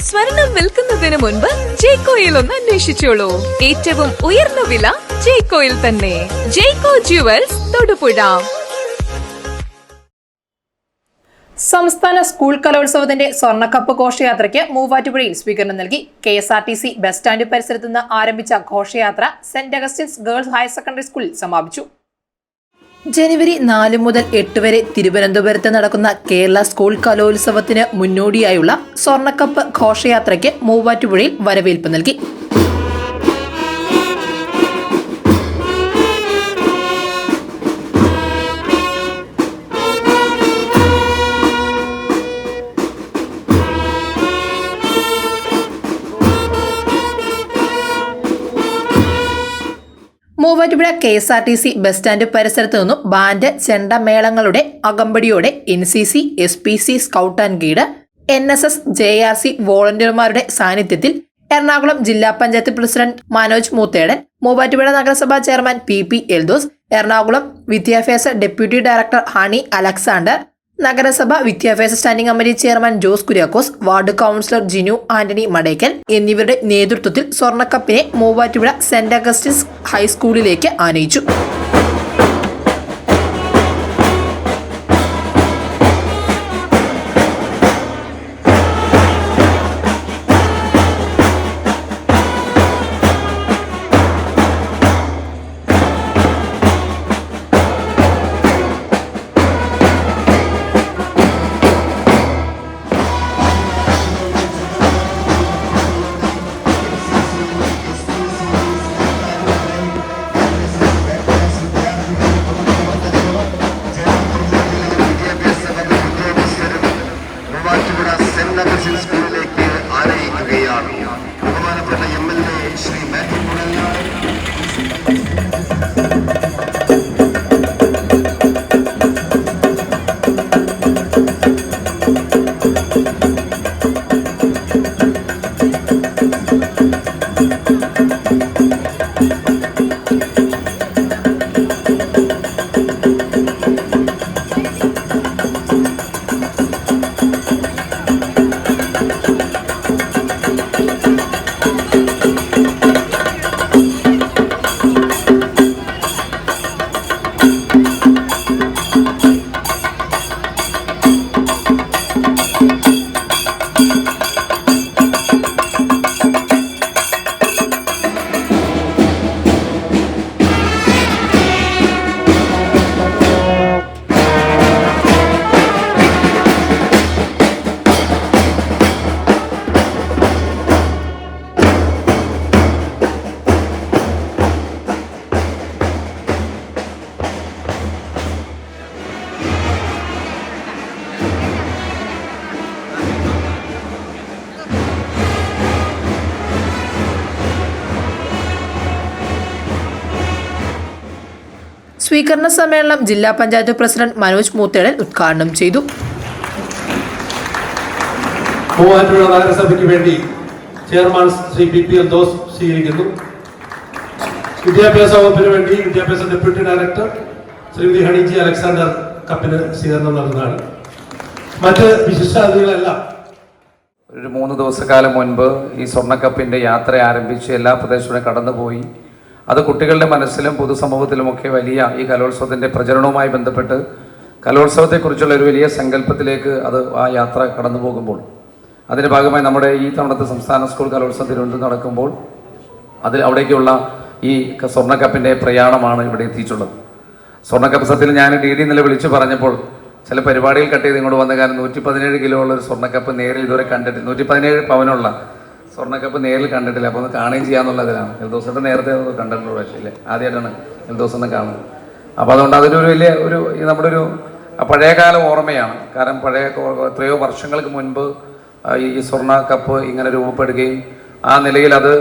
സ്വർണം വിൽക്കുന്നതിന് മുൻപ് ജെയ്കോയിൽ ഒന്ന് അന്വേഷിച്ചോളൂ. ഏറ്റവും ഉയർന്ന വില ജെയ്കോയിൽ തന്നെ. ജെയ്കോ ജുവൽസ്, തൊടുപുഴ. സംസ്ഥാന സ്കൂൾ കലോത്സവത്തിന്റെ സ്വർണ്ണക്കപ്പ് ഘോഷയാത്രയ്ക്ക് മൂവാറ്റുപുഴയിൽ സ്വീകരണം നൽകി. KSRTC ബസ് സ്റ്റാൻഡ് പരിസരത്ത് നിന്ന് ആരംഭിച്ച ഘോഷയാത്ര saint Augustine's girls higher secondary സ്കൂളിൽ സമാപിച്ചു. ജനുവരി 4 മുതൽ 8 വരെ തിരുവനന്തപുരത്ത് നടക്കുന്ന കേരള സ്കൂൾ കലോത്സവത്തിന് മുന്നോടിയായുള്ള സ്വർണ്ണക്കപ്പ് ഘോഷയാത്രയ്ക്ക് മൂവാറ്റുപുഴയിൽ വരവേൽപ്പ് നൽകി. മൂവാറ്റുപുഴ KSRTC ബസ് സ്റ്റാൻഡ് പരിസരത്ത് നിന്നും ബാൻഡ് ചെണ്ടമേളങ്ങളുടെ അകമ്പടിയോടെ NCC, SPC, scout and guide, NSS, JRC വോളണ്ടിയർമാരുടെ സാന്നിധ്യത്തിൽ എറണാകുളം ജില്ലാ പഞ്ചായത്ത് പ്രസിഡന്റ് മനോജ് മൂത്തേടൻ, മൂവാറ്റുപുഴ നഗരസഭാ ചെയർമാൻ PP എൽദോസ്, എറണാകുളം വിദ്യാഭ്യാസ ഡെപ്യൂട്ടി ഡയറക്ടർ ഹണി അലക്സാണ്ടർ, നഗരസഭ വിദ്യാഭ്യാസ standing committee chairman Jose Kuriakose, ward councillor Jinu Antony Madakkal എന്നിവരുടെ നേതൃത്വത്തിൽ സ്വർണ്ണക്കപ്പിനെ മൂവാറ്റുപുഴ സെന്റ് അഗസ്റ്റിൻസ് ഹൈസ്കൂളിലേക്ക് ആനയിച്ചു. സ്കൂളിലേക്ക് ആനയിക്കുകയാണ്. ബഹുമാനപ്പെട്ട MLA ശ്രീ മാത്യു പുഴങ്ങാട്. സ്വീകരണ സമ്മേളനം ജില്ലാ പഞ്ചായത്ത് പ്രസിഡന്റ് മനോജ് മൂത്തേടൻ ഉദ്ഘാടനം ചെയ്തു. മൂവാറ്റുപുഴ നഗരസഭയ്ക്ക് വേണ്ടി ചെയർമാൻ ശ്രീ PP എൽദോസ് സ്വീകരിക്കുന്നു. വിദ്യാഭ്യാസ വകുപ്പിന് വേണ്ടി വിദ്യാഭ്യാസ deputy director Shrimati honey Alexander കപ്പിന് സ്വീകരണം നൽകുന്നതാണ്. മറ്റ് വിശിഷ്ടാതിഥികളെല്ലാം ഒരു 3 ദിവസക്കാലം മുൻപ് ഈ സ്വർണ്ണക്കപ്പിൻ്റെ യാത്ര ആരംഭിച്ച് എല്ലാ പ്രദേശങ്ങളും കടന്നുപോയി. അത് കുട്ടികളുടെ മനസ്സിലും പൊതുസമൂഹത്തിലുമൊക്കെ വലിയ ഈ കലോത്സവത്തിൻ്റെ പ്രചരണവുമായി ബന്ധപ്പെട്ട് കലോത്സവത്തെക്കുറിച്ചുള്ള ഒരു വലിയ സങ്കല്പത്തിലേക്ക് ആ യാത്ര കടന്നു പോകുമ്പോൾ അതിൻ്റെ ഭാഗമായി നമ്മുടെ ഈ തവണത്തെ സംസ്ഥാന സ്കൂൾ കലോത്സവം തിരുവനന്തപുരം നടക്കുമ്പോൾ അവിടേക്കുള്ള ഈ സ്വർണ്ണക്കപ്പിൻ്റെ പ്രയാണമാണ് ഇവിടെ എത്തിയിട്ടുള്ളത്. സ്വർണ്ണക്കപ്പ് സത്യത്തിൽ ഞാൻ DD ഇന്നലെ വിളിച്ചു പറഞ്ഞപ്പോൾ ചില പരിപാടികൾ കട്ട് ചെയ്ത് ഇങ്ങോട്ട് വന്ന കാരണം 117 കിലോ ഉള്ള ഒരു സ്വർണ്ണക്കപ്പ് നേരിൽ ഇതുവരെ കണ്ടിട്ടില്ല. 117 പവനുള്ള സ്വർണ്ണക്കപ്പ് നേരിൽ കണ്ടിട്ടില്ല. അപ്പോൾ ഒന്ന് കാണുകയും ചെയ്യാന്നുള്ളതിലാണ്. എൽദോസിൻ്റെ നേരത്തെ കണ്ടിട്ടുള്ളൂ, പക്ഷേ ഇല്ലേ, ആദ്യമായിട്ടാണ് എൽദോസെന്ന് കാണുന്നത്. അപ്പോൾ അതുകൊണ്ട് അതിനൊരു വലിയ നമ്മുടെ ഒരു പഴയകാല ഓർമ്മയാണ്. കാരണം എത്രയോ വർഷങ്ങൾക്ക് മുൻപ് ഈ സ്വർണ്ണക്കപ്പ് ഇങ്ങനെ രൂപപ്പെടുകയും ആ നിലയിൽ അത്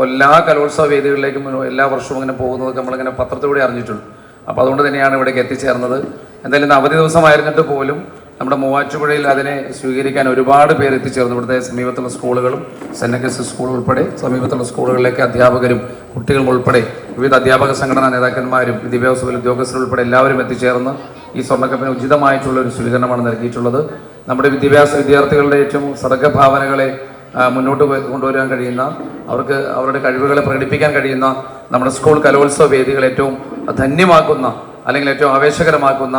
എല്ലാ കലോത്സവ വേദികളിലേക്കും എല്ലാ വർഷവും ഇങ്ങനെ പോകുന്നതൊക്കെ നമ്മളിങ്ങനെ പത്രത്തിലൂടെ അറിഞ്ഞിട്ടുണ്ട്. അപ്പോൾ അതുകൊണ്ട് തന്നെയാണ് ഇവിടേക്ക് എത്തിച്ചേർന്നത്. എന്തായാലും ഇന്ന് അവധി ദിവസമായിരുന്നിട്ട് പോലും നമ്മുടെ മൂവാറ്റുപുഴയിൽ അതിനെ സ്വീകരിക്കാൻ ഒരുപാട് പേര് എത്തിച്ചേർന്നു. ഇവിടുത്തെ സമീപത്തുള്ള സ്കൂളുകളും സെന്റ് അഗസ്റ്റിൻസ് സ്കൂൾ ഉൾപ്പെടെ സമീപത്തുള്ള സ്കൂളുകളിലേക്ക് അധ്യാപകരും കുട്ടികളും ഉൾപ്പെടെ വിവിധ അധ്യാപക സംഘടനാ നേതാക്കന്മാരും വിദ്യാഭ്യാസ ഉദ്യോഗസ്ഥരും ഉൾപ്പെടെ എല്ലാവരും എത്തിച്ചേർന്ന് ഈ സ്വർണ്ണക്കപ്പിന് ഉചിതമായിട്ടുള്ള ഒരു സ്വീകരണമാണ് നൽകിയിട്ടുള്ളത്. നമ്മുടെ വിദ്യാർത്ഥികളുടെ ഏറ്റവും സർഗഭാവനകളെ മുന്നോട്ട് കൊണ്ടുവരാൻ കഴിയുന്ന, അവർക്ക് അവരുടെ കഴിവുകളെ പ്രകടിപ്പിക്കാൻ കഴിയുന്ന നമ്മുടെ സ്കൂൾ കലോത്സവ വേദികൾ ഏറ്റവും ധന്യമാക്കുന്ന അല്ലെങ്കിൽ ഏറ്റവും ആവേശകരമാക്കുന്ന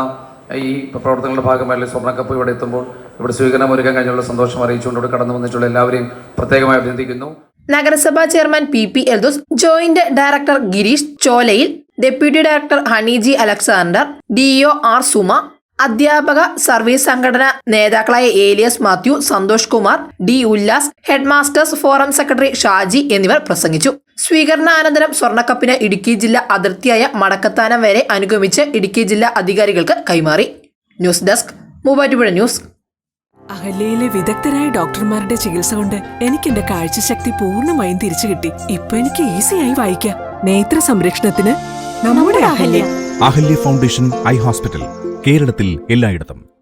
ഈ പ്രവർത്തനങ്ങളുടെ ഭാഗമായി സ്വർണ്ണക്കപ്പ് ഇവിടെ എത്തുമ്പോൾ ഇവിടെ സ്വീകരണം ഒരുക്കാൻ കഴിഞ്ഞുള്ള സന്തോഷം അറിയിച്ചുകൊണ്ട് ഇവിടെ കടന്നു വന്നിട്ടുള്ള എല്ലാവരെയും പ്രത്യേകമായി അഭിനന്ദിക്കുന്നു. നഗരസഭാ chairman P Eldhose, joint director Girish Cholayil, deputy director Honey G Alexander, DO R Suma, അധ്യാപക സർവീസ് സംഘടനാ നേതാക്കളായ Elias Mathew, Santhosh Kumar, D Ullas, head masters forum secretary Shaji എന്നിവർ പ്രസംഗിച്ചു. സ്വീകരണാനന്തരം സ്വർണ്ണക്കപ്പിന് ഇടുക്കി ജില്ലാ അതിർത്തിയായ മടക്കത്താനം വരെ അനുഗമിച്ച് ഇടുക്കി ജില്ലാ അധികാരികൾക്ക് കൈമാറി. News desk, Muvattupuzha news. അഹല്യയിലെ വിദഗ്ധരായ ഡോക്ടർമാരുടെ ചികിത്സ കൊണ്ട് എനിക്ക് എന്റെ കാഴ്ചശക്തി പൂർണ്ണമായും തിരിച്ചു കിട്ടി. ഇപ്പൊ എനിക്ക് ഈസിയായി വായിക്കാം. നേത്ര സംരക്ഷണത്തിന് നമ്മുടെ Ahalya. Ahalya foundation eye hospital, കേരളത്തിൽ എല്ലായിടത്തും.